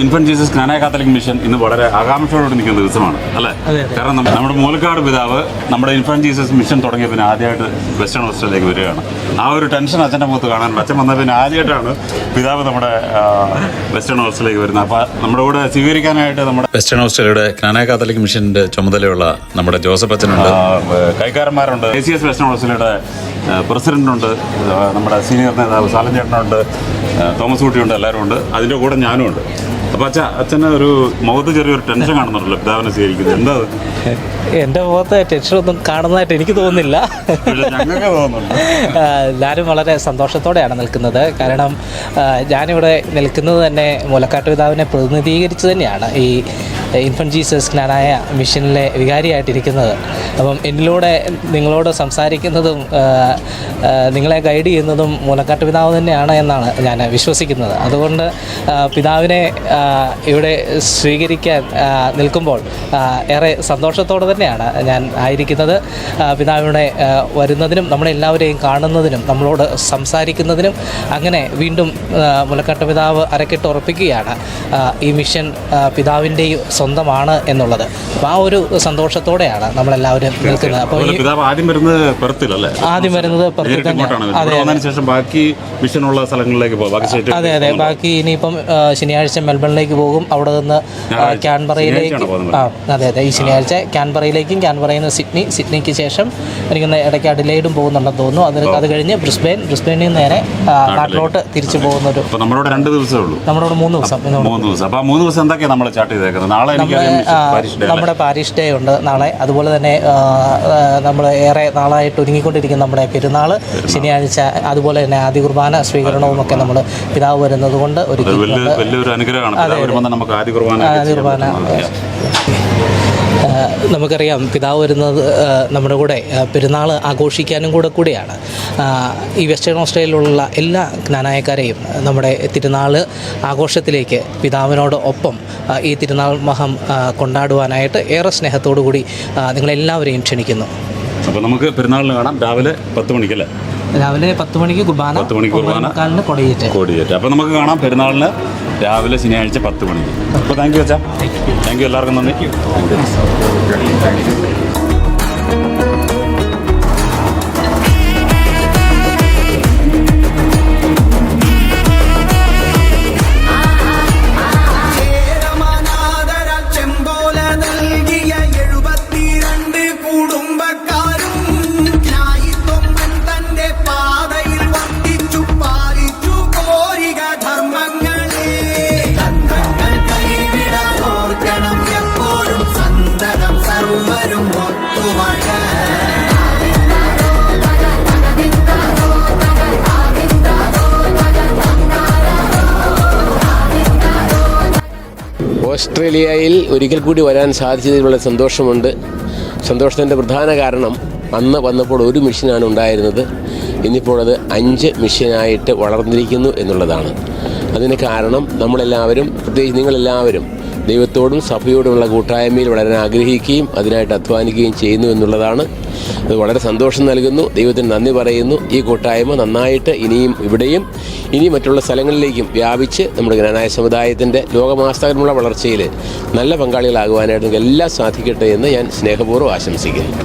Infant Jesus Knanaya Catholic mission ഇന്ന് വളരെ ആകാംക്ഷയോടെ നിൽക്കുന്ന ദിവസമാണ് അല്ലേ? കാരണം നമ്മുടെ മൂലക്കാട് പിതാവ് നമ്മുടെ ഇൻഫന്റ് ജീസസ് മിഷൻ തുടങ്ങിയ പിന്നെ ആദ്യമായിട്ട് വെസ്റ്റേൺ ഹോസ്റ്റലിലേക്ക് വരികയാണ്. ആ ഒരു ടെൻഷൻ അച്ഛൻ്റെ മുഖത്ത് കാണാനുണ്ട്. അച്ഛൻ വന്ന പിന്നെ ആദ്യമായിട്ടാണ് പിതാവ് നമ്മുടെ വെസ്റ്റേൺ ഹോസ്റ്റലിലേക്ക് വരുന്നത്. അപ്പോൾ നമ്മുടെ കൂടെ സ്വീകരിക്കാനായിട്ട് നമ്മുടെ വെസ്റ്റേൺ ഹോസ്റ്റലിയുടെ ക്നാനായ കാത്തലിക് മിഷൻ്റെ ചുമതലയുള്ള നമ്മുടെ ജോസഫ് അച്ഛനുണ്ട്, കൈക്കാരന്മാരുണ്ട്, ACS വെസ്റ്റേൺ ഹോസ്റ്റലിയുടെ പ്രസിഡന്റുണ്ട്, നമ്മുടെ സീനിയർ നേതാവ് സാലൻ ചേട്ടനുണ്ട്, തോമസ് കുട്ടിയുണ്ട്, എല്ലാവരും ഉണ്ട്. അതിൻ്റെ കൂടെ ഞാനും ഉണ്ട്. അപ്പോൾ അച്ഛന് ഒരു മുഖത്ത് ചെറിയൊരു ടെൻഷൻ കാണുന്നുണ്ടല്ലോ പിതാവിനെ സ്വീകരിക്കുന്നത്. എന്താ എൻ്റെ മുഖത്ത് ടെൻഷനൊന്നും കാണുന്നതായിട്ട് എനിക്ക് തോന്നുന്നില്ല. ഞങ്ങൾക്ക് തോന്നുന്നുണ്ട്. ഞാനും വളരെ സന്തോഷത്തോടെയാണ് നിൽക്കുന്നത്. കാരണം ഞാനിവിടെ നിൽക്കുന്നത് തന്നെ മുലക്കാട്ട് പിതാവിനെ പ്രതിനിധീകരിച്ച് തന്നെയാണ് ഈ ഇൻഫന്റ് ജീസസ് ക്നാനായ മിഷനിലെ വികാരിയായിട്ടിരിക്കുന്നത്. അപ്പം എന്നിലൂടെ നിങ്ങളോട് സംസാരിക്കുന്നതും നിങ്ങളെ ഗൈഡ് ചെയ്യുന്നതും മുലക്കാട്ട് പിതാവ് തന്നെയാണ് എന്നാണ് ഞാൻ വിശ്വസിക്കുന്നത്. അതുകൊണ്ട് പിതാവിനെ ഇവിടെ സ്വീകരിക്കാൻ നിൽക്കുമ്പോൾ ഏറെ സന്തോഷത്തോടെ തന്നെയാണ് ഞാൻ ആയിരിക്കുന്നത്. പിതാവിനെ വരുന്നതിനും നമ്മളെല്ലാവരെയും കാണുന്നതിനും നമ്മളോട് സംസാരിക്കുന്നതിനും അങ്ങനെ വീണ്ടും മുലക്കാട്ട് പിതാവ് അരക്കിട്ട് ഉറപ്പിക്കുകയാണ് ഈ മിഷൻ പിതാവിൻ്റെയും സ്വന്തമാണ് എന്നുള്ളത്. അപ്പോൾ ആ ഒരു സന്തോഷത്തോടെയാണ് നമ്മളെല്ലാവരും നിൽക്കുന്നത്. അപ്പോൾ ആദ്യം വരുന്നത് പെർത്തിലല്ലേ? ആദ്യം വരുന്നത് പെർത്തിൽ തന്നെയാണ്. അതെ അതെ. ബാക്കി ഇനിയിപ്പം ശനിയാഴ്ച മെൽബണിലേക്ക് പോകും. അവിടെ നിന്ന് ക്യാൻബറയിലേക്ക് അതെ അതെ ഈ ശനിയാഴ്ച ക്യാൻബറയിലേക്കും, ക്യാൻബറയിൽ നിന്ന് സിഡ്നിക്ക് ശേഷം എനിക്കൊന്ന് ഇടയ്ക്ക് അഡിലെയ്ഡും പോകുന്നുണ്ടെന്ന് തോന്നുന്നു. അത് കഴിഞ്ഞ് ബ്രിസ്ബെയിനിൽ നിന്ന് നേരെ നാട്ടിലോട്ട് തിരിച്ചു പോകുന്നൊരു. നമ്മളോട് 2 ദിവസമേ ഉള്ളൂ. നമ്മളോട് 3 ദിവസം. 3 ദിവസം. അപ്പോൾ 3 ദിവസം എന്തൊക്കെയാണ് നമ്മൾ ചാർട്ട് ചെയ്തേക്കുന്നത്? നാളെ നമ്മുടെ പാരിഷ് ഡേ ഉണ്ട് നാളെ. അതുപോലെ തന്നെ നമ്മൾ ഏറെ നാളായിട്ട് ഒരുങ്ങിക്കൊണ്ടിരിക്കുന്ന നമ്മുടെ പെരുന്നാൾ ശനിയാഴ്ച, അതുപോലെ തന്നെ ആദ്യ കുർബാന സ്വീകരണവും ഒക്കെ നമ്മൾ പിതാവ് വരുന്നത് കൊണ്ട് വലിയൊരു അനുഗ്രഹമാണ് നമുക്ക് ആദ്യ കുർബാന. നമുക്കറിയാം പിതാവ് വരുന്നത് നമ്മുടെ കൂടെ പെരുന്നാൾ ആഘോഷിക്കാനും കൂടെയാണ്. ഈ വെസ്റ്റേൺ ഓസ്ട്രേലിയയിലുള്ള എല്ലാ ജ്ഞാനായക്കാരെയും നമ്മുടെ തിരുനാൾ ആഘോഷത്തിലേക്ക് പിതാവിനോട് ഒപ്പം ഈ തിരുനാൾ മഹം കൊണ്ടാടുവാനായിട്ട് ഏറെ സ്നേഹത്തോടു കൂടി നിങ്ങളെല്ലാവരെയും ക്ഷണിക്കുന്നു. അപ്പോൾ നമുക്ക് പെരുന്നാളിന് കാണാം രാവിലെ 10 മണിക്കല്ലേ? രാവിലെ 10 മണിക്ക് കുർബാന, 10 മണിക്ക് കുർബാന, കൊടിയേറ്റ്. അപ്പോൾ നമുക്ക് കാണാം പെരുന്നാളിന് രാവിലെ ശനിയാഴ്ച 10 മണിക്ക്. അപ്പോൾ താങ്ക് യു അച്ഛാ. താങ്ക് യു, എല്ലാവർക്കും നന്ദി. ഓസ്ട്രേലിയയിൽ ഒരിക്കൽ കൂടി വരാൻ സാധിച്ചതിലുള്ള സന്തോഷമുണ്ട്. സന്തോഷത്തിൻ്റെ പ്രധാന കാരണം അന്ന് വന്നപ്പോൾ 1 മിഷനാണ് ഉണ്ടായിരുന്നത്. ഇന്നിപ്പോൾ അത് 5 മിഷനായിട്ട് വളർന്നിരിക്കുന്നു എന്നുള്ളതാണ്. അതിന് കാരണം നമ്മളെല്ലാവരും, പ്രത്യേകിച്ച് നിങ്ങളെല്ലാവരും ദൈവത്തോടും സഭയോടുമുള്ള കൂട്ടായ്മയിൽ വളരാൻ ആഗ്രഹിക്കുകയും അതിനായിട്ട് അധ്വാനിക്കുകയും ചെയ്യുന്നു എന്നുള്ളതാണ്. അത് വളരെ സന്തോഷം നൽകുന്നു. ദൈവത്തിന് നന്ദി പറയുന്നു. ഈ കൂട്ടായ്മ നന്നായിട്ട് ഇനിയും ഇവിടെയും ഇനി മറ്റുള്ള സ്ഥലങ്ങളിലേക്കും വ്യാപിച്ച് നമ്മുടെ ജ്ഞാനായ സമുദായത്തിൻ്റെ ലോകമാസ്ഥാനമുള്ള വളർച്ചയിൽ നല്ല പങ്കാളികളാകുവാനായിട്ട് നിങ്ങൾക്ക് എല്ലാം സാധിക്കട്ടെ എന്ന് ഞാൻ സ്നേഹപൂർവ്വം ആശംസിക്കുന്നു.